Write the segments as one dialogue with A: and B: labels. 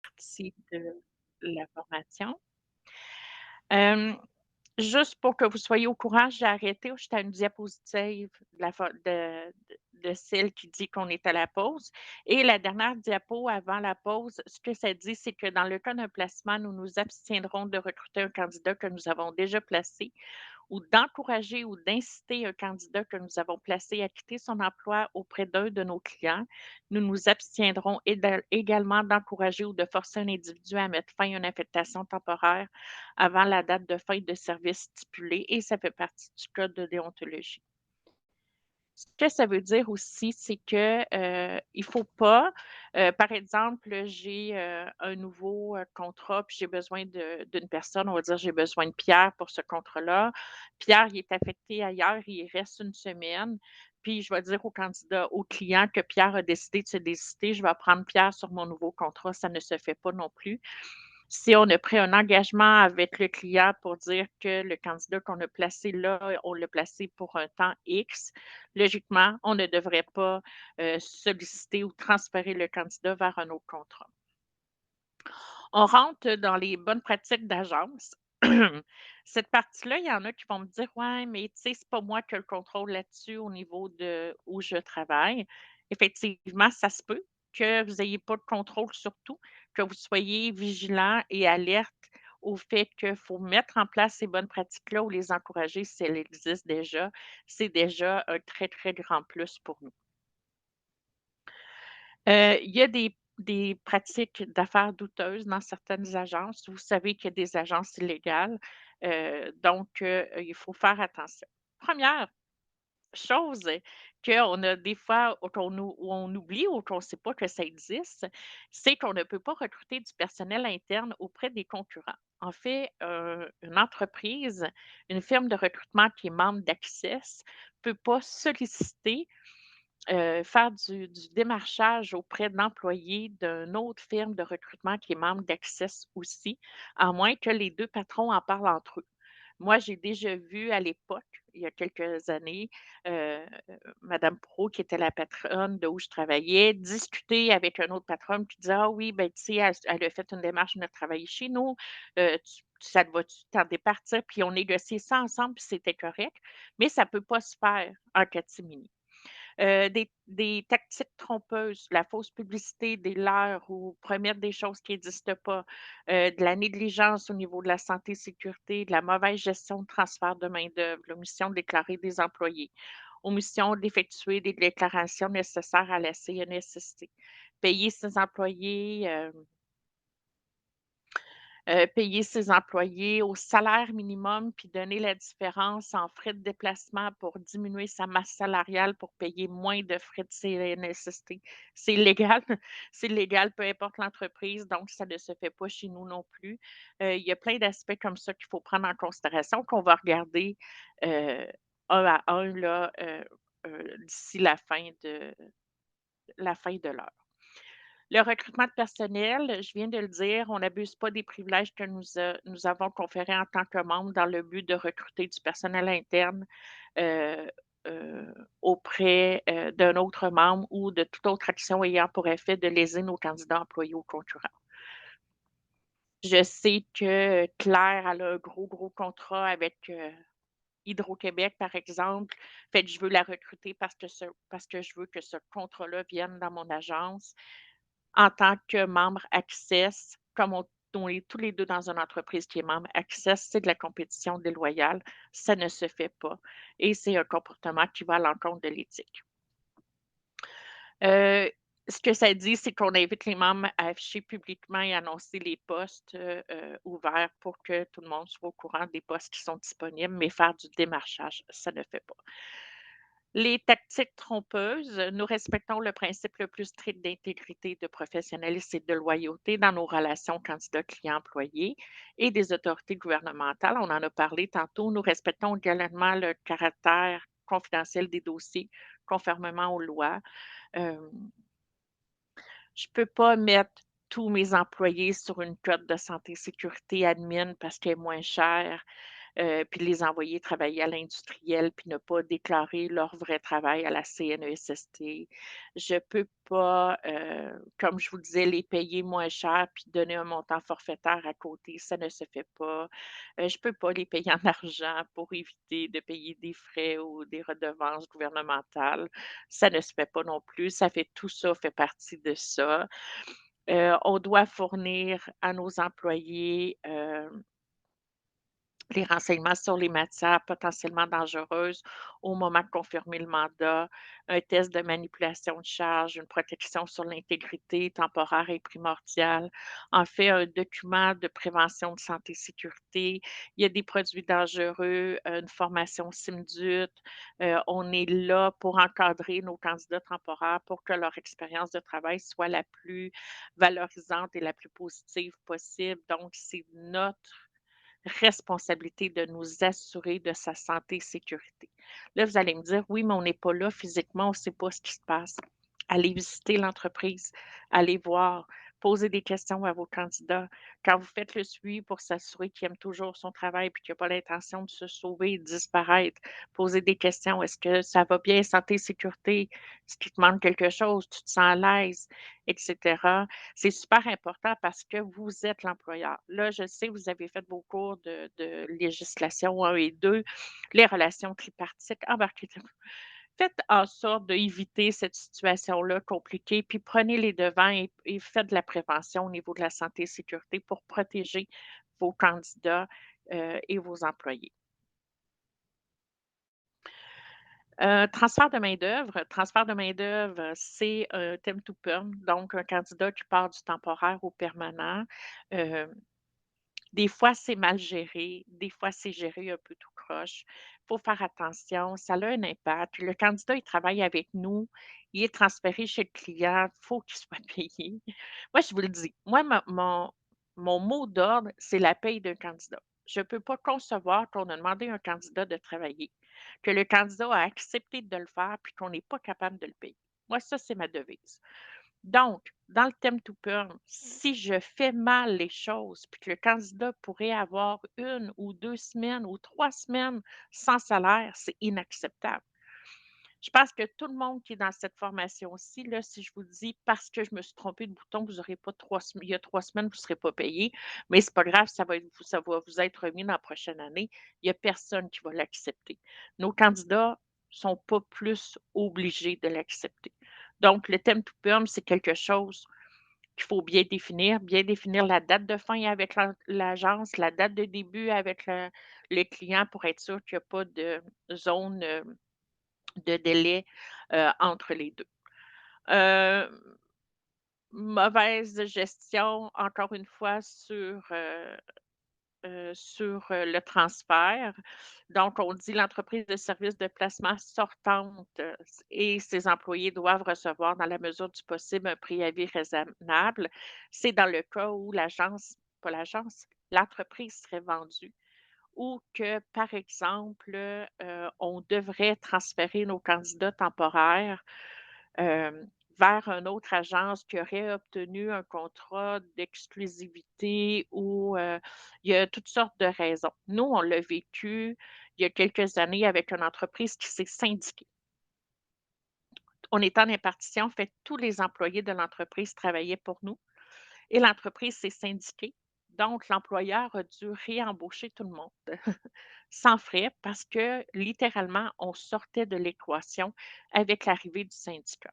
A: partie de la formation. Hem, Juste pour que vous soyez au courant, j'ai arrêté, j'étais à une diapositive de la fo de celle qui dit qu'on est à la pause et la dernière diapo avant la pause, ce que ça dit, c'est que dans le cas d'un placement, nous nous abstiendrons de recruter un candidat que nous avons déjà placé ou d'encourager ou d'inciter un candidat que nous avons placé à quitter son emploi auprès d'un de nos clients. Nous nous abstiendrons également d'encourager ou de forcer un individu à mettre fin à une affectation temporaire avant la date de fin de service stipulée et ça fait partie du code de déontologie. Ce que ça veut dire aussi, c'est que, il faut pas, par exemple, j'ai, un nouveau, contrat, puis j'ai besoin d'une personne, on va dire, j'ai besoin de Pierre pour ce contrat-là. Pierre, il est affecté ailleurs, il reste une semaine, puis je vais dire au candidat, au client que Pierre a décidé de se désister, je vais prendre Pierre sur mon nouveau contrat, ça ne se fait pas non plus. Si on a pris un engagement avec le client pour dire que le candidat qu'on a placé là, on l'a placé pour un temps X, logiquement, on ne devrait pas, solliciter ou transférer le candidat vers un autre contrat. On rentre dans les bonnes pratiques d'agence. Cette partie-là, il y en a qui vont me dire: «Ouais, mais tu sais, c'est pas moi qui ai le contrôle là-dessus au niveau de où je travaille». Effectivement, ça se peut que vous ayez pas de contrôle sur tout, que vous soyez vigilant et alerte au fait qu'il faut mettre en place ces bonnes pratiques-là ou les encourager si elles existent déjà. C'est déjà un très, très grand plus pour nous. Il y a des pratiques d'affaires douteuses dans certaines agences. Vous savez qu'il y a des agences illégales, il faut faire attention. Première chose qu'on a des fois où on oublie ou qu'on ne sait pas que ça existe, c'est qu'on ne peut pas recruter du personnel interne auprès des concurrents. En fait, une entreprise, une firme de recrutement qui est membre d'Access ne peut pas solliciter faire du démarchage auprès d'employés d'une autre firme de recrutement qui est membre d'Access aussi, à moins que les 2 patrons en parlent entre eux. Moi, j'ai déjà vu à l'époque, il y a quelques années, heu, madame Pro, qui était la patronne de où je travaillais, discuter avec un autre patron qui disait: «Ah oui, ben, tu sais, elle a fait une démarche de venir travailler chez nous, ça te va-tu t'en départir?» Puis on négociait ça ensemble, puis c'était correct, mais ça ne peut pas se faire en catimini. Des tactiques trompeuses, la fausse publicité, des leurres ou promettre des choses qui n'existent pas, de la négligence au niveau de la santé sécurité, de la mauvaise gestion de transfert de main-d'œuvre, l'omission de déclarer des employés, omission d'effectuer des déclarations nécessaires à la CNSST, payer ses employés, payer ses employés au salaire minimum, puis donner la différence en frais de déplacement pour diminuer sa masse salariale pour payer moins de frais de CNSST. C'est légal, c'est légal, peu importe l'entreprise, donc ça ne se fait pas chez nous non plus. Il y a plein d'aspects comme ça qu'il faut prendre en considération, qu'on va regarder, un à un là, d'ici la fin de l'heure. Le recrutement de personnel, je viens de le dire, on n'abuse pas des privilèges que nous avons conférés en tant que membres dans le but de recruter du personnel interne, heu auprès, d'un autre membre ou de toute autre action ayant pour effet de léser nos candidats employés ou concurrents. Je sais que Claire, elle a un gros, gros contrat avec, Hydro-Québec, par exemple. Fait que je veux la recruter parce que je veux que ce contrat-là vienne dans mon agence. En tant que membre Access, comme on est tous les 2 dans une entreprise qui est membre Access, c'est de la compétition déloyale. Ça ne se fait pas et c'est un comportement qui va à l'encontre de l'éthique. Heu, Ce que ça dit, c'est qu'on invite les membres à afficher publiquement et annoncer les postes, ouverts pour que tout le monde soit au courant des postes qui sont disponibles, mais faire du démarchage, ça ne fait pas. Les tactiques trompeuses, nous respectons le principe le plus strict d'intégrité, de professionnalisme et de loyauté dans nos relations candidats, clients, employés et des autorités gouvernementales. On en a parlé tantôt. Nous respectons également le caractère confidentiel des dossiers conformément aux lois. Euh, je ne peux pas mettre tous mes employés sur une cote de santé sécurité admin parce qu'elle est moins chère. puis les envoyer travailler à l'industriel, puis ne pas déclarer leur vrai travail à la CNESST. Je peux pas, comme je vous disais, les payer moins cher puis donner un montant forfaitaire à côté, ça ne se fait pas. Je peux pas les payer en argent pour éviter de payer des frais ou des redevances gouvernementales. Ça ne se fait pas non plus. Ça fait tout ça fait partie de ça. On doit fournir à nos employés, les renseignements sur les matières potentiellement dangereuses au moment de confirmer le mandat, un test de manipulation de charge, une protection sur l'intégrité temporaire et primordiale. En fait, un document de prévention de santé et sécurité. Il y a des produits dangereux, une formation SIMDUT. On est là pour encadrer nos candidats temporaires pour que leur expérience de travail soit la plus valorisante et la plus positive possible. Donc, c'est notre responsabilité de nous assurer de sa santé et sécurité. Là, vous allez me dire: «Oui, mais on n'est pas là physiquement, on ne sait pas ce qui se passe». Allez visiter l'entreprise, allez voir, posez des questions à vos candidats. Quand vous faites le suivi pour s'assurer qu'il aime toujours son travail puis qu'il a pas l'intention de se sauver et de disparaître, posez des questions. Est-ce que ça va bien, santé, sécurité? Est-ce qu'il te manque quelque chose? Tu te sens à l'aise? Et cetera. C'est super important parce que vous êtes l'employeur. Là, je sais, vous avez fait vos cours de législation 1 et 2, les relations tripartites, embarquez faites en sorte d'éviter cette situation-là compliquée, puis prenez les devants et faites de la prévention au niveau de la santé et sécurité pour protéger vos candidats, et vos employés. Transfert de main-d'œuvre, c'est un temp to perm, donc un candidat qui part du temporaire au permanent. Euh, Des fois, c'est mal géré, des fois, c'est géré un peu tout croche. Il faut faire attention, ça a un impact. Le candidat, il travaille avec nous, il est transféré chez le client, il faut qu'il soit payé. Moi, je vous le dis, moi, mon mot d'ordre, c'est la paye d'un candidat. Je ne peux pas concevoir qu'on a demandé à un candidat de travailler, que le candidat a accepté de le faire, puis qu'on n'est pas capable de le payer. Moi, ça, c'est ma devise. Donc, dans le thème to perm, si je fais mal les choses, puis que le candidat pourrait avoir 1 ou 2 semaines ou 3 semaines sans salaire, c'est inacceptable. Je pense que tout le monde qui est dans cette formation-ci, là, si je vous dis: «Parce que je me suis trompée de bouton, vous aurez pas 3 sem il y a 3 semaines, vous ne serez pas payé», mais c'est pas grave, ça va vous être remis dans la prochaine année. Il y a personne qui va l'accepter. Nos candidats sont pas plus obligés de l'accepter. Donc le thème to perm, c'est quelque chose qu'il faut bien définir la date de fin avec l'agence, la date de début avec le client pour être sûr qu'il y a pas de zone, de délai, entre les 2. Heu, Mauvaise gestion, encore une fois, sur le transfert. Donc, on dit l'entreprise de services de placement sortante et ses employés doivent recevoir, dans la mesure du possible, un préavis raisonnable. C'est dans le cas où pas l'agence, l'entreprise serait vendue ou que, par exemple, on devrait transférer nos candidats temporaires, hem, vers une autre agence qui aurait obtenu un contrat d'exclusivité ou, il y a toutes sortes de raisons. Nous, on l'a vécu il y a quelques années avec une entreprise qui s'est syndiquée. On était en impartition, en fait, tous les employés de l'entreprise travaillaient pour nous et l'entreprise s'est syndiquée. Donc l'employeur a dû réembaucher tout le monde. Sans frais parce que littéralement, on sortait de l'équation avec l'arrivée du syndicat.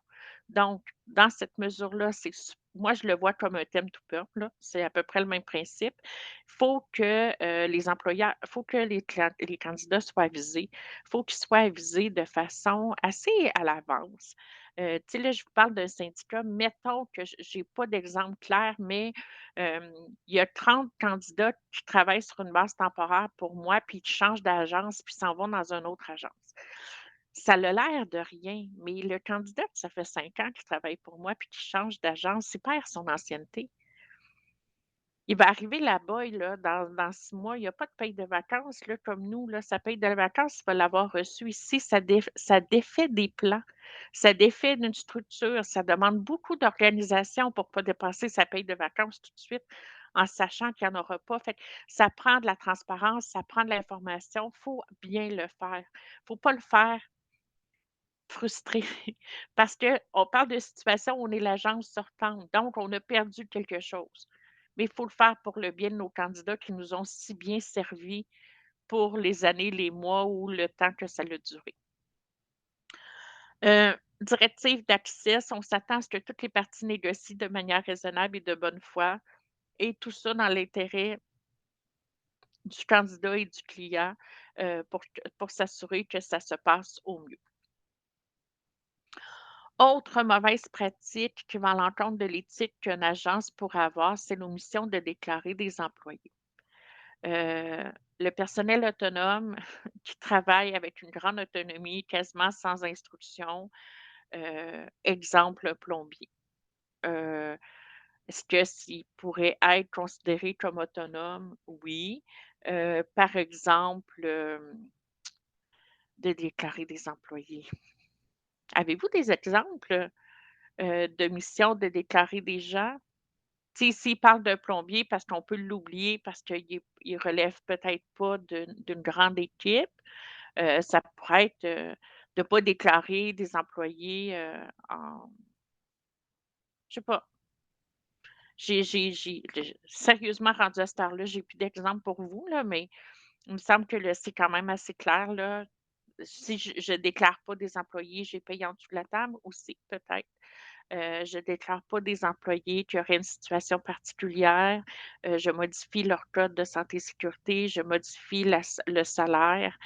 A: Donc, dans cette mesure-là, moi, je le vois comme un thème to perm, là. C'est à peu près le même principe. Il faut que les employeurs, faut que les candidats soient avisés. Il faut qu'ils soient avisés de façon assez à l'avance. Tu sais, là, je vous parle d'un syndicat. Mettons que je n'ai pas d'exemple clair, mais il y a 30 candidats qui travaillent sur une base temporaire pour moi, puis qui changent d'agence, puis s'en vont dans une autre agence. Ça a l'air de rien, mais le candidat, ça fait 5 ans qu'il travaille pour moi, puis qui change d'agence, il perd son ancienneté. Il va arriver là-bas et là, dans 6 mois, il y a pas de paye de vacances, là, comme nous, là. Sa paye de vacances, il va l'avoir reçue ici. Ça défait des plans, ça défait d'une structure, ça demande beaucoup d'organisation pour pas dépenser sa paye de vacances tout de suite en sachant qu'il y en aura pas. Fait que ça prend de la transparence, ça prend de l'information, faut bien le faire. Faut pas le faire frustré parce qu'on parle de situation où on est l'agence sortante, donc on a perdu quelque chose. Mais il faut le faire pour le bien de nos candidats qui nous ont si bien servi pour les années, les mois ou le temps que ça a duré. Directive d'accès, on s'attend à ce que toutes les parties négocient de manière raisonnable et de bonne foi et tout ça dans l'intérêt du candidat et du client, pour s'assurer que ça se passe au mieux. Autre mauvaise pratique qui va à l'encontre de l'éthique qu'une agence pourrait avoir, c'est l'omission de déclarer des employés. Heu, le personnel autonome qui travaille avec une grande autonomie, quasiment sans instruction, exemple, plombier. Heu, est-ce que s'il pourrait être considéré comme autonome? Oui. Par exemple, de déclarer des employés. Avez-vous des exemples, de mission de déclarer des gens? Tu sais, s'il parle d'un plombier parce qu'on peut l'oublier parce qu'il relève peut-être pas d'une grande équipe, ça pourrait être, de pas déclarer des employés, en je sais pas. Sérieusement rendu à cette heure-là, j'ai plus d'exemple pour vous là, mais il me semble que c'est quand même assez clair là. Si je déclare pas des employés, j'ai payé en dessous de la table aussi peut-être. Je déclare pas des employés qui auraient une situation particulière, je modifie leur code de santé et sécurité, je modifie le salaire,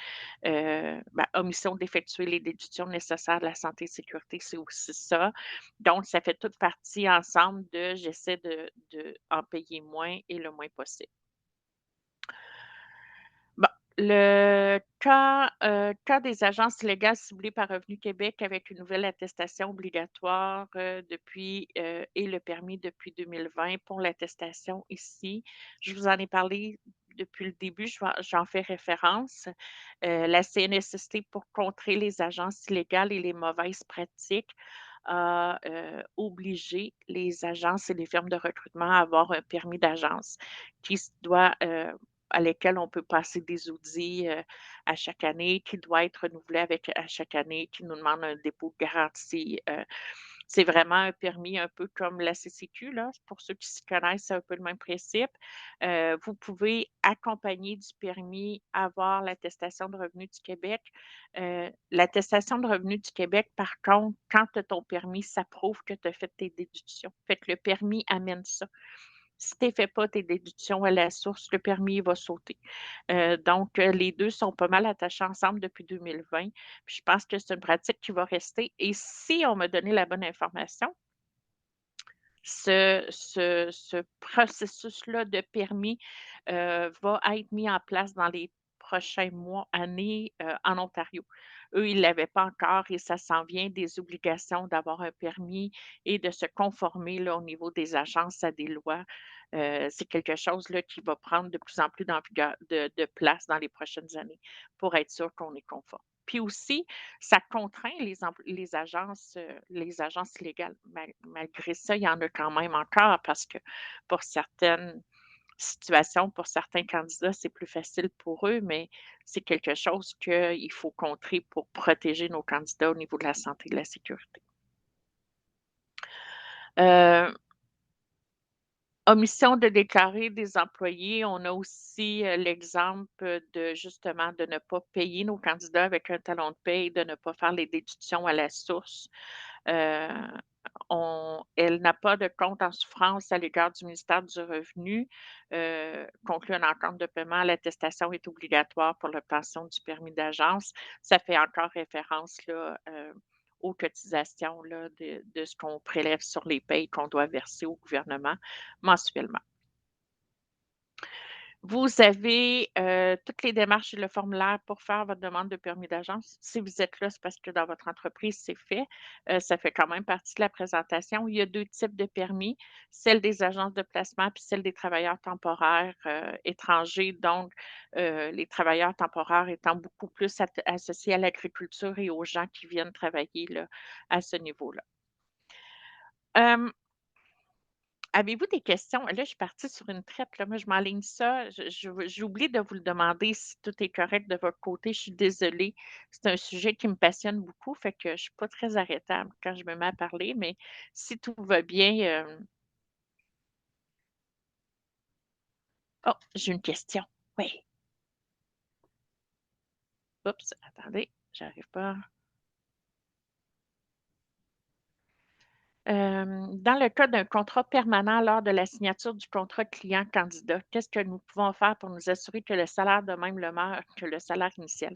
A: omission d'effectuer les déductions nécessaires de la santé et sécurité, c'est aussi ça. Donc ça fait toute partie ensemble de j'essaie de en payer moins et le moins possible. Bon, le cas des agences légales ciblées par Revenu Québec avec une nouvelle attestation obligatoire, et le permis depuis 2020 pour l'attestation ici. Je vous en ai parlé depuis le début, j'en fais référence. La CNSST pour contrer les agences illégales et les mauvaises pratiques a, obligé les agences et les firmes de recrutement à avoir un permis d'agence qui s doit, à lesquels on peut passer des audits, à chaque année, qui doit être renouvelé à chaque année, qui nous demande un dépôt de garantie. C'est vraiment un permis un peu comme la CCQ, là, pour ceux qui s'y connaissent, c'est un peu le même principe. Vous pouvez accompagner du permis, avoir l'attestation de revenu du Québec. L'attestation de revenu du Québec, par contre, quand tu as ton permis, ça prouve que tu as fait tes déductions. Fait que le permis amène ça. Si tu fais pas tes déductions à la source, le permis il va sauter. Donc, les 2 sont pas mal attachés ensemble depuis 2020. Puis je pense que c'est une pratique qui va rester et si on m'a donné la bonne information, ce processus-là de permis, va être mis en place dans les prochains mois, années, en Ontario. Eux, ils ne l'avaient pas encore et ça s'en vient des obligations d'avoir un permis et de se conformer, là, au niveau des agences à des lois. C'est quelque chose, là, qui va prendre de plus en plus de place dans les prochaines années pour être sûr qu'on est conforme. Puis aussi, ça contraint les agences illégales. Malgré ça, il y en a quand même encore parce que pour certaines situations, pour certains candidats, c'est plus facile pour eux, mais c'est quelque chose qu'il faut contrer pour protéger nos candidats au niveau de la santé et de la sécurité. Heu, Omission de déclarer des employés. On a aussi, l'exemple de justement de ne pas payer nos candidats avec un talon de paye, de ne pas faire les déductions à la source. Heu, Elle n'a pas de compte en souffrance à l'égard du ministère du Revenu. Conclut une entente de paiement, l'attestation est obligatoire pour l'obtention du permis d'agence. Ça fait encore référence là, aux cotisations là, de ce qu'on prélève sur les payes qu'on doit verser au gouvernement mensuellement. Vous avez, toutes les démarches et le formulaire pour faire votre demande de permis d'agence. Si vous êtes là, c'est parce que dans votre entreprise, c'est fait. Ça fait quand même partie de la présentation. Il y a 2 types de permis, celle des agences de placement puis celle des travailleurs temporaires, étrangers. Donc, les travailleurs temporaires étant beaucoup plus associés à l'agriculture et aux gens qui viennent travailler là, à ce niveau-là. Hem Avez-vous des questions? Là, je suis partie sur une traite, là. Moi, je m'enligne ça. J'ai oublié de vous le demander si tout est correct de votre côté. Je suis désolée. C'est un sujet qui me passionne beaucoup, fait que je suis pas très arrêtable quand je me mets à parler, mais si tout va bien, oh, j'ai une question. Oui. Oups, attendez, j'arrive pas. Dans le cas d'un contrat permanent lors de la signature du contrat client-candidat, qu'est-ce que nous pouvons faire pour nous assurer que le salaire demeure le même que le salaire initial?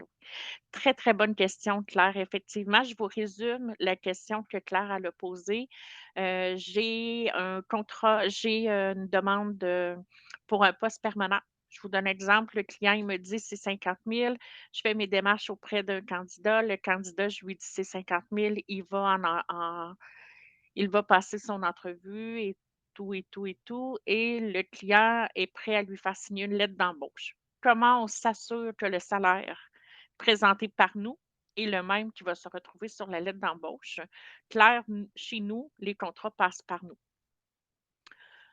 A: Très, très bonne question, Claire. Effectivement, je vous résume la question que Claire elle a posée. J'ai une demande pour un poste permanent. Je vous donne un exemple. Le client, il me dit c'est 50 000. Je fais mes démarches auprès d'un candidat. Le candidat, je lui dis c'est 50 000. Il va passer son entrevue et tout, et tout, et tout. Et le client est prêt à lui faire signer une lettre d'embauche. Comment on s'assure que le salaire présenté par nous est le même qui va se retrouver sur la lettre d'embauche? Claire, chez nous, les contrats passent par nous.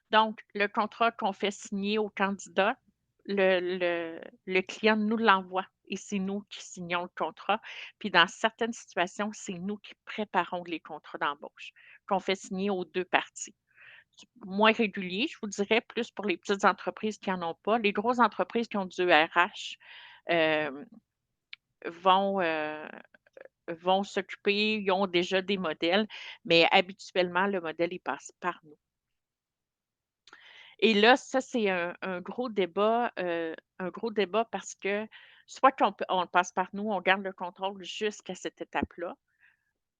A: Donc, le contrat qu'on fait signer au candidat, le client nous l'envoie et c'est nous qui signons le contrat. Puis dans certaines situations, c'est nous qui préparons les contrats d'embauche qu'on fait signer aux 2 parties. Moins régulier, je vous dirais, plus pour les petites entreprises qui n'en ont pas. Les grosses entreprises qui ont du RH, hem, vont, vont s'occuper, ils ont déjà des modèles, mais habituellement, le modèle, il passe par nous. Et là, ça, c'est un gros débat parce que soit on le passe par nous, on garde le contrôle jusqu'à cette étape-là,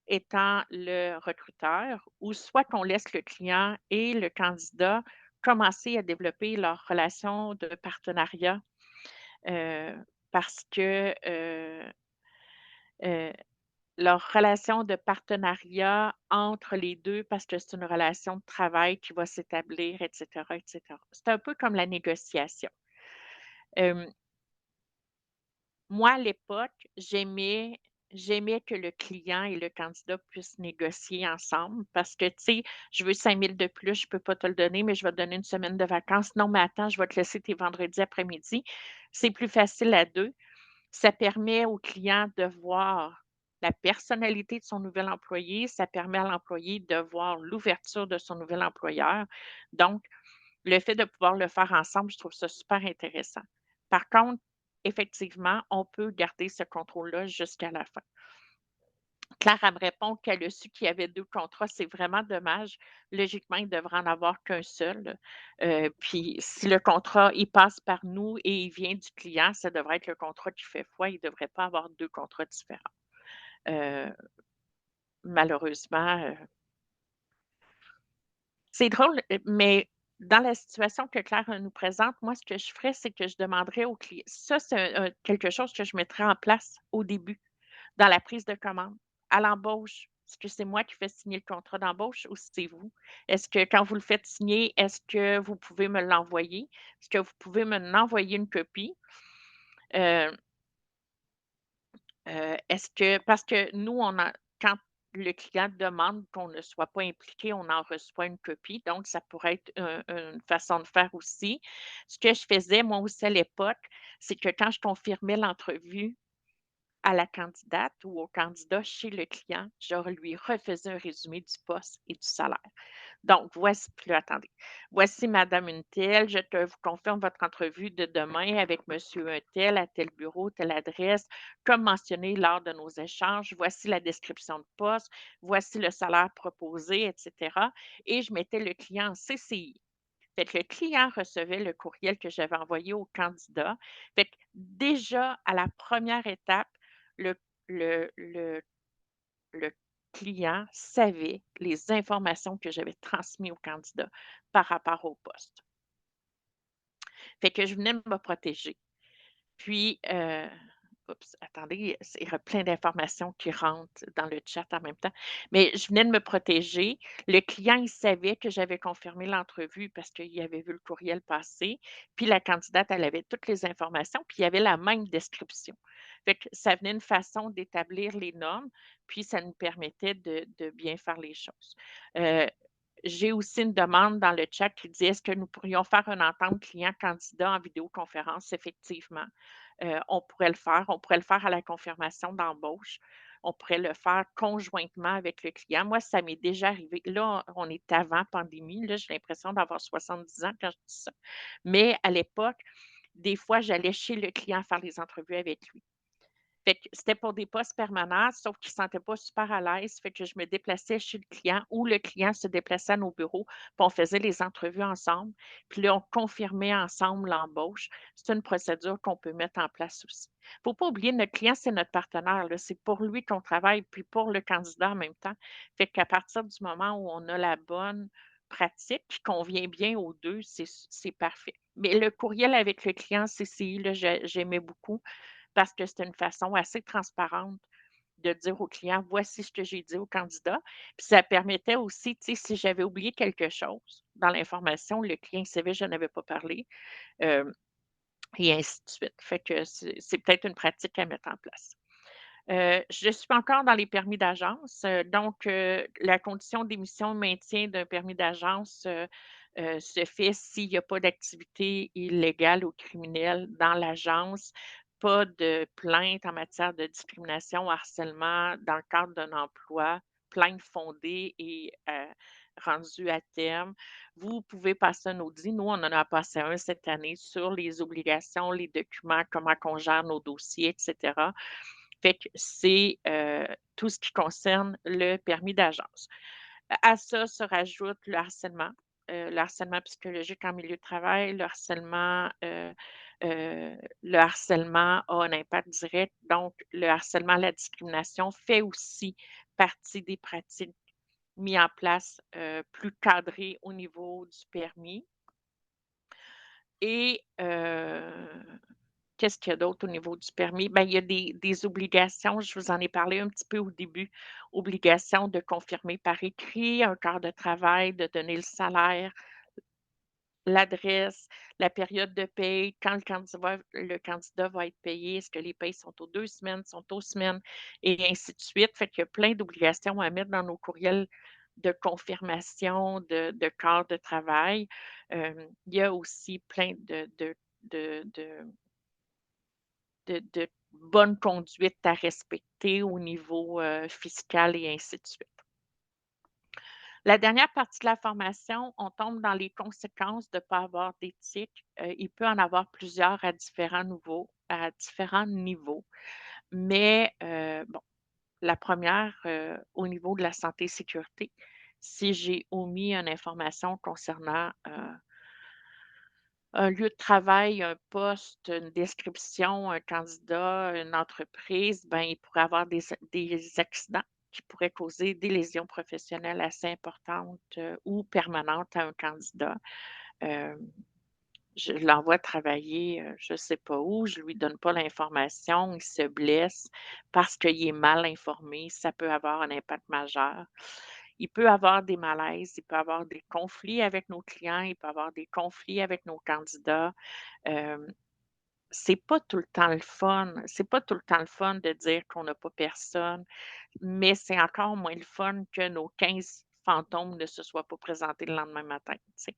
A: étant le recruteur, ou soit qu'on laisse le client et le candidat commencer à développer leur relation de partenariat, heu, parce que, heu, leur relation de partenariat entre les 2 parce que c'est une relation de travail qui va s'établir et cetera, et cetera. C'est un peu comme la négociation. Hem, Moi, à l'époque, j'aimais que le client et le candidat puissent négocier ensemble parce que, tu sais, je veux 5 000 de plus, je peux pas te le donner, mais je vais te donner une semaine de vacances. Non, mais attends, je vais te laisser tes vendredis après-midi. C'est plus facile à 2. Ça permet au client de voir la personnalité de son nouvel employé, ça permet à l'employé de voir l'ouverture de son nouvel employeur. Donc, le fait de pouvoir le faire ensemble, je trouve ça super intéressant. Par contre, effectivement, on peut garder ce contrôle-là jusqu'à la fin. Claire, elle me répond qu'elle a su qu'il y avait 2 contrats, c'est vraiment dommage. Logiquement, il devrait en avoir qu'un seul. Puis si le contrat, il passe par nous et il vient du client, ça devrait être le contrat qui fait foi. Il ne devrait pas avoir 2 contrats différents. Heu, Malheureusement, c'est drôle, mais dans la situation que Claire, nous présente, moi, ce que je ferais, c'est que je demanderais au client. Ça, c'est quelque chose que je mettrais en place au début. Dans la prise de commande, à l'embauche, est-ce que c'est moi qui fais signer le contrat d'embauche ou c'est vous? Est-ce que quand vous le faites signer, est-ce que vous pouvez me l'envoyer? Est-ce que vous pouvez me envoyer une copie? Heu est-ce que parce que nous, on a quand le client demande qu'on ne soit pas impliqué, on en reçoit une copie, donc ça pourrait être une façon de faire aussi. Ce que je faisais moi aussi à l'époque, c'est que quand je confirmais l'entrevue à la candidate ou au candidat chez le client, je lui refaisais un résumé du poste et du salaire. Donc, voici, puis là, attendez. Voici Madame une telle, je te vous confirme votre entrevue de demain avec Monsieur un tel, à tel bureau, telle adresse, comme mentionné lors de nos échanges. Voici la description de poste, voici le salaire proposé, etc. Et je mettais le client en CCI. Fait que le client recevait le courriel que j'avais envoyé au candidat. Fait que déjà, à la première étape, le le le client savait les informations que j'avais transmises au candidat par rapport au poste. Fait que je venais de me protéger. Puis, oups, attendez, il y a plein d'informations qui rentrent dans le chat en même temps. Mais je venais de me protéger. Le client, il savait que j'avais confirmé l'entrevue parce qu'il avait vu le courriel passer. Puis la candidate, elle avait toutes les informations, puis il y avait la même description. Fait que ça venait une façon d'établir les normes, puis ça nous permettait de bien faire les choses. Heu, j'ai aussi une demande dans le chat qui dit: «Est-ce que nous pourrions faire une entente client-candidat en vidéoconférence?» Effectivement, on pourrait le faire. On pourrait le faire à la confirmation d'embauche. On pourrait le faire conjointement avec le client. Moi, ça m'est déjà arrivé. Là, on est avant pandémie. Là, j'ai l'impression d'avoir 70 ans quand je dis ça. Mais à l'époque, des fois, j'allais chez le client faire les entrevues avec lui. Fait que c'était pour des postes permanents, sauf qu'il ne se sentait pas super à l'aise. Fait que je me déplaçais chez le client ou le client se déplaçait à nos bureaux, puis on faisait les entrevues ensemble. Puis là, on confirmait ensemble l'embauche. C'est une procédure qu'on peut mettre en place aussi. Il ne faut pas oublier, notre client, c'est notre partenaire, là. C'est pour lui qu'on travaille, puis pour le candidat en même temps. Fait qu'à partir du moment où on a la bonne pratique qui convient bien aux 2, c'est parfait. Mais le courriel avec le client CCI, là, j'aimais beaucoup parce que c'était une façon assez transparente de dire au client: «Voici ce que j'ai dit au candidat». Puis ça permettait aussi, tu sais, si j'avais oublié quelque chose dans l'information, le client savait que je n'avais pas parlé, hem et ainsi de suite. Fait que c'est peut-être une pratique à mettre en place. Je suis encore dans les permis d'agence, donc la condition d'émission maintien d'un permis d'agence, se fait s'il n'y a pas d'activité illégale ou criminelle dans l'agence, pas de plainte en matière de discrimination, harcèlement dans le cadre d'un emploi, plainte fondée et rendue à terme. Vous pouvez passer un audit. Nous, on en a passé un cette année sur les obligations, les documents, comment qu'on gère nos dossiers et cetera. Fait que c'est, tout ce qui concerne le permis d'agence. À ça se rajoute le harcèlement psychologique en milieu de travail, le harcèlement a un impact direct, donc le harcèlement, la discrimination fait aussi partie des pratiques mis en place, plus cadrées au niveau du permis et qu'est-ce qu'il y a d'autre au niveau du permis? Ben, il y a des obligations, je vous en ai parlé un petit peu au début. Obligation de confirmer par écrit un quart de travail, de donner le salaire, l'adresse, la période de paye, quand le candidat va être payé, est-ce que les payes sont aux 2 semaines, sont aux semaines et ainsi de suite. Fait qu'il y a plein d'obligations à mettre dans nos courriels de confirmation de quart de travail. Il y a aussi plein de bonne conduite à respecter au niveau, fiscal et ainsi de suite. La dernière partie de la formation, on tombe dans les conséquences de ne pas avoir d'éthique. Il peut en avoir plusieurs à différents niveaux. Mais, bon, la première, au niveau de la santé et sécurité, si j'ai omis une information concernant, un lieu de travail, un poste, une description, un candidat, une entreprise, ben, il pourrait avoir des accidents qui pourraient causer des lésions professionnelles assez importantes, ou permanentes à un candidat. Hem, je l'envoie travailler, je ne sais pas où, je lui donne pas l'information, il se blesse parce qu'il est mal informé, ça peut avoir un impact majeur. Il peut avoir des malaises, il peut avoir des conflits avec nos clients, il peut avoir des conflits avec nos candidats. Hem, c'est pas tout le temps le fun. C'est pas tout le temps le fun de dire qu'on n'a pas personne, mais c'est encore moins le fun que nos 15 fantômes ne se soient pas présentés le lendemain matin, tu sais?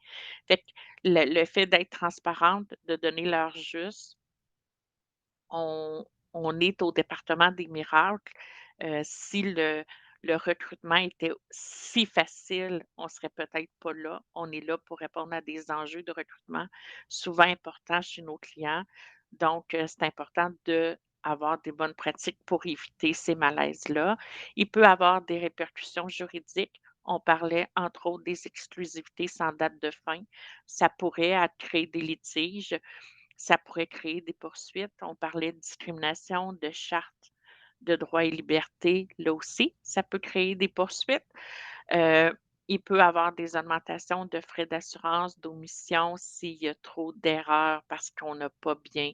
A: Fait que le fait d'être transparente, de donner l'heure juste, on on est au département des miracles. Si le recrutement était si facile, on serait peut-être pas là. On est là pour répondre à des enjeux de recrutement souvent importants chez nos clients. Donc, c'est important d'avoir des bonnes pratiques pour éviter ces malaises-là. Il peut avoir des répercussions juridiques. On parlait, entre autres, des exclusivités sans date de fin. Ça pourrait créer des litiges. Ça pourrait créer des poursuites. On parlait de discrimination, de charte de droits et libertés. Là aussi, ça peut créer des poursuites. Heu, Il peut avoir des augmentations de frais d'assurance, d'omission s'il y a trop d'erreurs parce qu'on n'a pas bien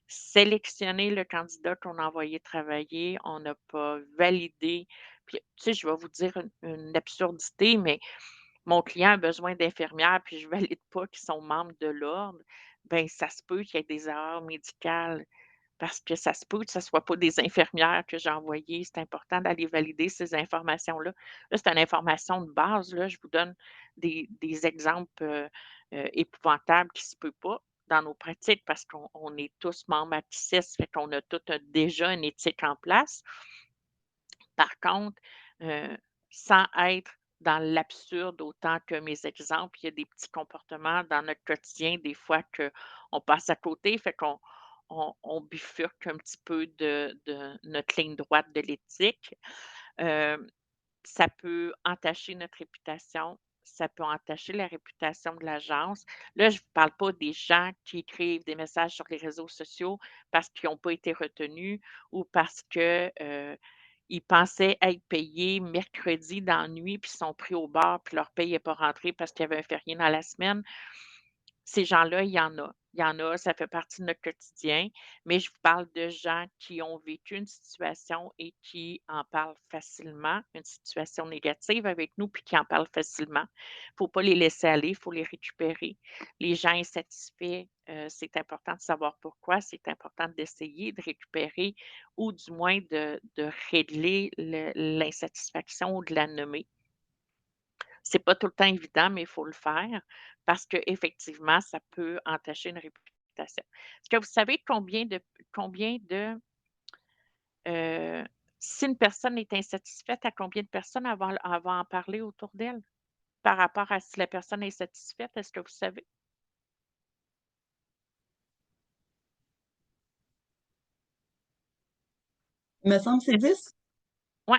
A: sélectionné le candidat qu'on a envoyé travailler, on n'a pas validé. Puis, tu sais, je vais vous dire une absurdité, mais mon client a besoin d'infirmières, puis je ne valide pas qu'ils sont membres de l'ordre, ben ça se peut qu'il y ait des erreurs médicales parce que ça se peut que ce ne soit pas des infirmières que j'ai envoyées. C'est important d'aller valider ces informations-là. Là, c'est une information de base, là. Je vous donne des exemples, épouvantables qui ne se peut pas dans nos pratiques parce qu'on est tous membres Access, fait qu'on a tout déjà une éthique en place. Par contre, heu, sans être dans l'absurde autant que mes exemples, il y a des petits comportements dans notre quotidien, des fois qu'on passe à côté, fait qu'on bifurque un petit peu de notre ligne droite de l'éthique. Hem, Ça peut entacher notre réputation, ça peut entacher la réputation de l'agence. Là, je ne vous parle pas des gens qui écrivent des messages sur les réseaux sociaux parce qu'ils n'ont pas été retenus ou parce que, ils pensaient être payés mercredi dans la nuit, puis ils sont pris au bar, puis leur paye n'est pas rentrée parce qu'il y avait un férié dans la semaine. Ces gens-là, il y en a. Il y en a, ça fait partie de notre quotidien, mais je vous parle de gens qui ont vécu une situation et qui en parlent facilement, une situation négative avec nous, puis qui en parlent facilement. Il ne faut pas les laisser aller, il faut les récupérer. Les gens insatisfaits, c'est important de savoir pourquoi, c'est important d'essayer de récupérer ou du moins de régler l'insatisfaction ou de la nommer. C'est pas tout le temps évident, mais il faut le faire parce qu'effectivement, ça peut entacher une réputation. Est-ce que vous savez heu, si une personne est insatisfaite, à combien de personnes elle va en parler autour d'elle? Par rapport à si la personne est satisfaite, est-ce que vous savez?
B: Il me semble que c'est 10.
A: Ouais,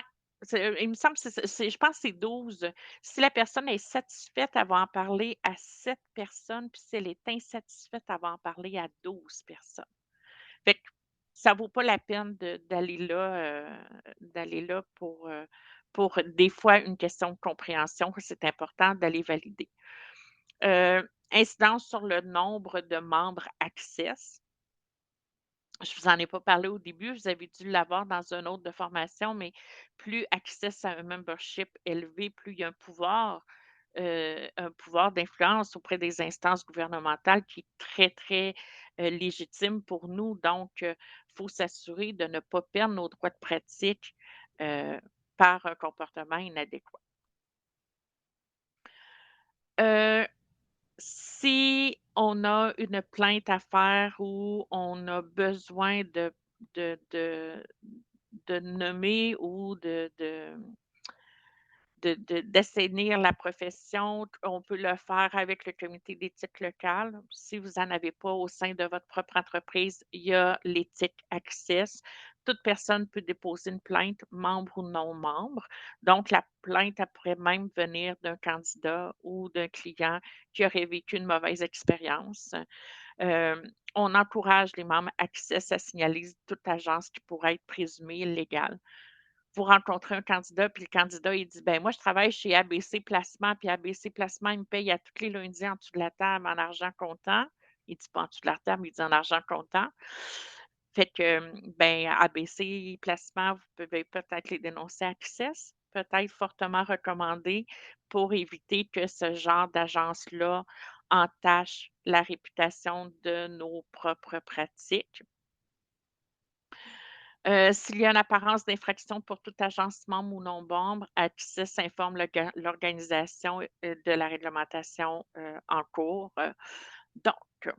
A: il me semble que je pense que c'est 12. Si la personne est satisfaite, elle va en parler à 7 personnes, puis si elle est insatisfaite, elle va en parler à 12 personnes. Fait que ça vaut pas la peine d'aller là pour des fois une question de compréhension, c'est important d'aller valider. Incidence sur le nombre de membres Access. Je vous en ai pas parlé au début, vous avez dû l'avoir dans un autre de formation, mais plus Access a un membership élevé, plus il y a un pouvoir d'influence auprès des instances gouvernementales qui est très, très, légitime pour nous. Donc, il faut s'assurer de ne pas perdre nos droits de pratique, heu, par un comportement inadéquat. Heu, Si on a une plainte à faire ou on a besoin de de de nommer ou d'assainir la profession. On peut le faire avec le comité d'éthique locale. Si vous en avez pas au sein de votre propre entreprise, il y a l'éthique Access. Toute personne peut déposer une plainte, membre ou non membre. Donc, la plainte, elle pourrait même venir d'un candidat ou d'un client qui aurait vécu une mauvaise expérience. Hem, on encourage les membres Access à signaler toute agence qui pourrait être présumée illégale. Vous rencontrez un candidat, puis le candidat, il dit: «Ben moi, je travaille chez ABC Placement, puis ABC Placement, il me paye à tous les lundis en dessous de la table en argent comptant». Il dit pas en dessous de la table, il dit en argent comptant. Fait que, ben, ABC Placement, vous pouvez peut-être les dénoncer à Access, peut-être fortement recommandé pour éviter que ce genre d'agence-là entache la réputation de nos propres pratiques. S'il y a une apparence d'infraction pour toute agence membre ou non membre, Access informe l'organisation, de la réglementation, en cours. Donc,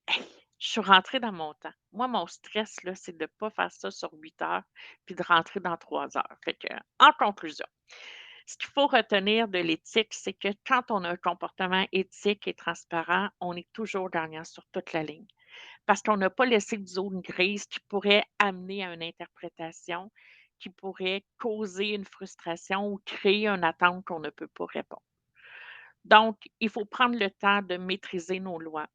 A: hey, je suis rentrée dans mon temps. Moi, mon stress, là, c'est de ne pas faire ça sur 8 heures puis de rentrer dans 3 heures. Fait que, en conclusion, ce qu'il faut retenir de l'éthique, c'est que quand on a un comportement éthique et transparent, on est toujours gagnant sur toute la ligne. Parce qu'on n'a pas laissé de zone grise qui pourrait amener à une interprétation, qui pourrait causer une frustration ou créer une attente qu'on ne peut pas répondre. Donc, il faut prendre le temps de maîtriser nos lois,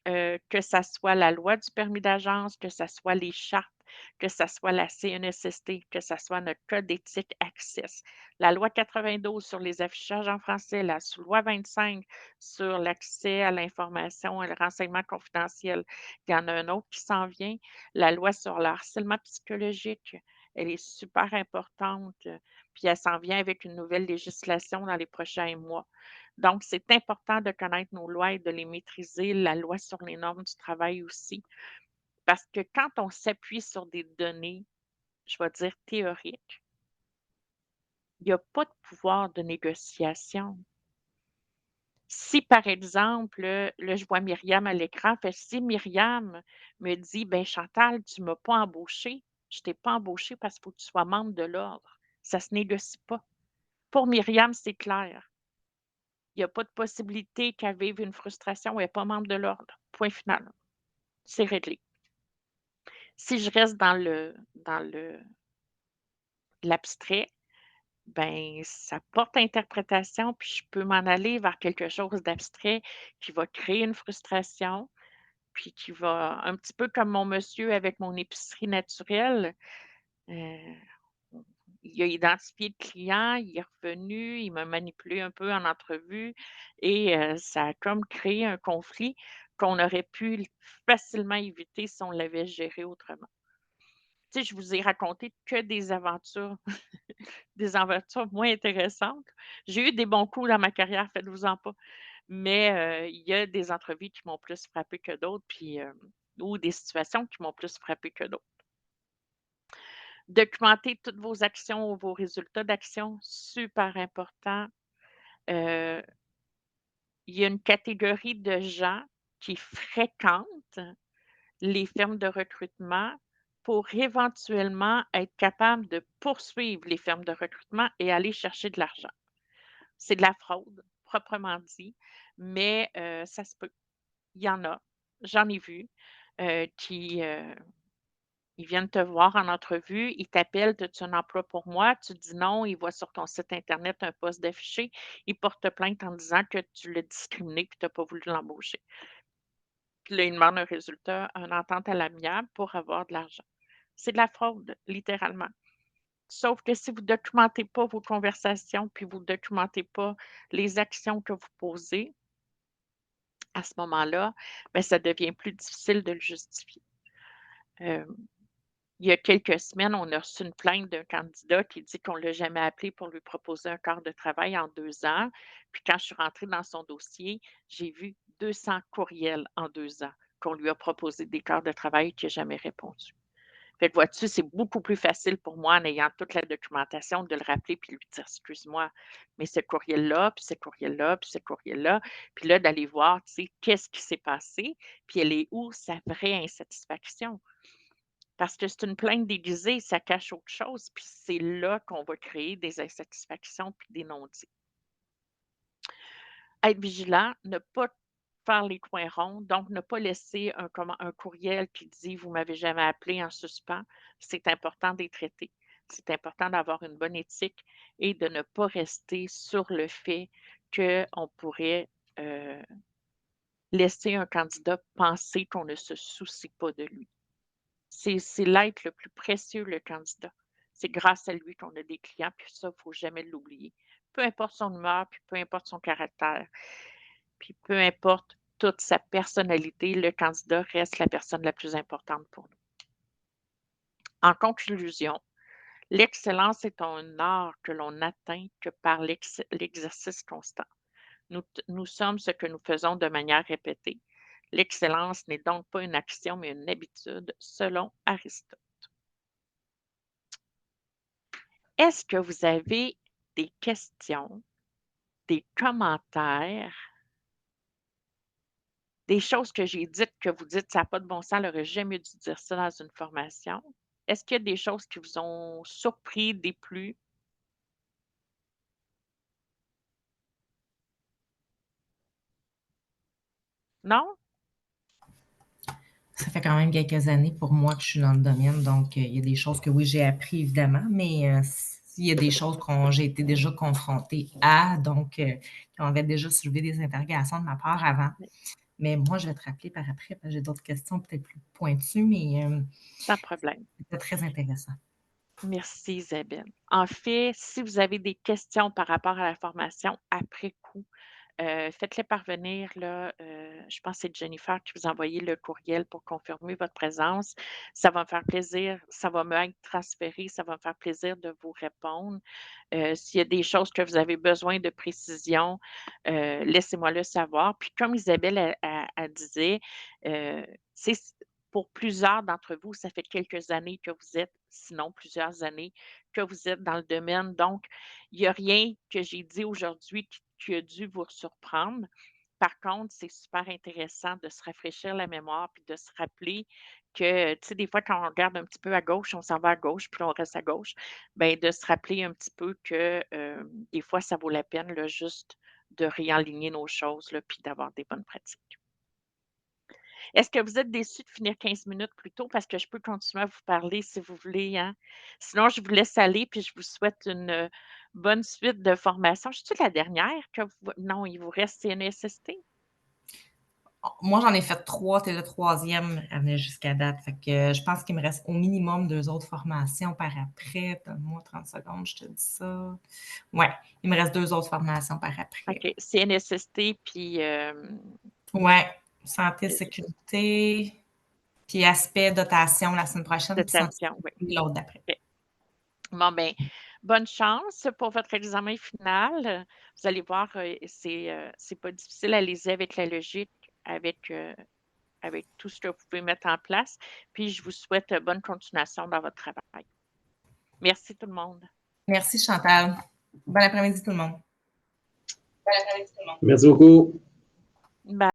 A: que ça soit la loi du permis d'agence, que ça soit les chartes que ça soit la CNESST, que ça soit notre code d'éthique Access, la loi 92 sur les affichages en français, la loi 25 sur l'accès à l'information et le renseignement confidentiel. Il y en a un autre qui s'en vient, la loi sur le harcèlement psychologique. Elle est super importante, puis elle s'en vient avec une nouvelle législation dans les prochains mois. Donc, c'est important de connaître nos lois et de les maîtriser, la loi sur les normes du travail aussi, parce que quand on s'appuie sur des données, je vais dire théoriques, il n'y a pas de pouvoir de négociation. Si, par exemple, là, je vois Myriam à l'écran, fait si Myriam me dit: «Ben Chantal, tu ne m'as pas embauchée, je ne t'ai pas embauchée parce qu'il faut que tu sois membre de l'ordre». Ça ne se négocie pas. Pour Myriam, c'est clair. Il n'y a pas de possibilité qu'elle vive une frustration, elle n'est pas membre de l'ordre. Point final. C'est réglé. Si je reste dans l'abstrait, ben, ça porte interprétation, puis je peux m'en aller vers quelque chose d'abstrait qui va créer une frustration, puis qui va un petit peu comme mon monsieur avec mon épicerie naturelle, heu, il a identifié le client, il est revenu, il m'a manipulé un peu en entrevue et ça a comme créé un conflit qu'on aurait pu facilement éviter si on l'avait géré autrement. Tu sais, je vous ai raconté que des aventures moins intéressantes. J'ai eu des bons coups dans ma carrière, faites-vous-en pas, mais il y a des entrevues qui m'ont plus frappé que d'autres, puis, ou des situations qui m'ont plus frappé que d'autres. Documenter toutes vos actions ou vos résultats d'action, super important. Heu, il y a une catégorie de gens qui fréquentent les firmes de recrutement pour éventuellement être capable de poursuivre les firmes de recrutement et aller chercher de l'argent. C'est de la fraude, proprement dit, mais ça se peut. Il y en a, j'en ai vu, qui, ils viennent te voir en entrevue, ils t'appellent: «As-tu un emploi pour moi?» Tu dis non, ils voient sur ton site internet un poste d'affiché, ils portent plainte en disant que tu l'as discriminé puis tu as pas voulu l'embaucher. Puis là, ils demandent un résultat, une entente à l'amiable pour avoir de l'argent. C'est de la fraude, littéralement. Sauf que si vous documentez pas vos conversations, puis vous documentez pas les actions que vous posez, à ce moment-là, ben, ça devient plus difficile de le justifier. Hem, il y a quelques semaines, on a reçu une plainte d'un candidat qui dit qu'on l'a jamais appelé pour lui proposer un quart de travail en 2 ans. Puis quand je suis rentrée dans son dossier, j'ai vu 200 courriels en 2 ans qu'on lui a proposé des quarts de travail qu'il n'a jamais répondu. Fait que vois-tu, c'est beaucoup plus facile pour moi en ayant toute la documentation de le rappeler puis lui dire: «Excuse-moi, mais ce courriel-là, puis ce courriel-là, puis ce courriel-là», puis là d'aller voir, tu sais, qu'est-ce qui s'est passé, puis elle est où sa vraie insatisfaction. Parce que c'est une plainte déguisée, ça cache autre chose, puis c'est là qu'on va créer des insatisfactions puis des non-dits. Être vigilant, ne pas faire les coins ronds, donc ne pas laisser un courriel qui dit: «Vous m'avez jamais appelé» en suspens. C'est important de les traiter. C'est important d'avoir une bonne éthique et de ne pas rester sur le fait qu'on pourrait, heu, laisser un candidat penser qu'on ne se soucie pas de lui. C'est l'être le plus précieux, le candidat. C'est grâce à lui qu'on a des clients, puis ça, il ne faut jamais l'oublier. Peu importe son humeur, puis peu importe son caractère. Puis peu importe toute sa personnalité, le candidat reste la personne la plus importante pour nous. En conclusion, l'excellence est un art que l'on n'atteint que par l'exercice constant. Nous sommes ce que nous faisons de manière répétée. L'excellence n'est donc pas une action, mais une habitude, selon Aristote. Est-ce que vous avez des questions, des commentaires, des choses que j'ai dites que vous dites: «Ça a pas de bon sens, elle aurait jamais dû dire ça dans une formation». Est-ce qu'il y a des choses qui vous ont surpris, déplu? Non?
C: Ça fait quand même quelques années pour moi que je suis dans le domaine, donc il y a des choses que oui, j'ai appris évidemment, mais il y a des choses que j'ai été déjà confrontée à, donc qui avaient déjà soulevé des interrogations de ma part avant.
A: Oui.
C: Mais moi, je vais te rappeler par après, parce que j'ai d'autres questions peut-être plus pointues, mais
A: Sans problème.
C: c'était très intéressant.
A: Merci Isabelle. En fait, si vous avez des questions par rapport à la formation après coup, faites-les parvenir là, je pense que c'est Jennifer qui vous a envoyé le courriel pour confirmer votre présence. Ça va me faire plaisir, ça va me être transféré, ça va me faire plaisir de vous répondre. S'il y a des choses que vous avez besoin de précision, laissez-moi le savoir. Puis comme Isabelle elle disait, tu sais, pour plusieurs d'entre vous, ça fait quelques années que vous êtes, sinon plusieurs années, que vous êtes dans le domaine. Donc, il n'y a rien que j'ai dit aujourd'hui qui a dû vous surprendre. Par contre, c'est super intéressant de se rafraîchir la mémoire puis de se rappeler que, tu sais, des fois, quand on regarde un petit peu à gauche, on s'en va à gauche, puis on reste à gauche. Bien, de se rappeler un petit peu que des fois, ça vaut la peine là, juste de réaligner nos choses, là, puis d'avoir des bonnes pratiques. Est-ce que vous êtes déçus de finir 15 minutes plus tôt? Parce que je peux continuer à vous parler si vous voulez, hein. Sinon, je vous laisse aller, puis je vous souhaite une bonne suite de formation. Je suis la dernière que vous... Non, il vous reste CNSST?
C: Moi, j'en ai fait 3, c'est le 3e à venir jusqu'à date. Fait que je pense qu'il me reste au minimum 2 autres formations par après. Donne-moi 30 secondes, je te dis ça. Ouais, il me reste 2 autres formations par après.
A: OK. CNSST, puis
C: Ouais, santé, sécurité, puis aspect dotation la semaine prochaine, puis santé,
A: dotation, oui.
C: l'autre d'après.
A: OK. Bon, bien, bonne chance pour votre examen final. Vous allez voir, c'est pas difficile. Allez-y avec la logique, avec tout ce que vous pouvez mettre en place. Puis, je vous souhaite bonne continuation dans votre travail. Merci tout le monde.
C: Merci Chantal. Bon après-midi tout le monde.
D: Merci beaucoup.
A: Bye.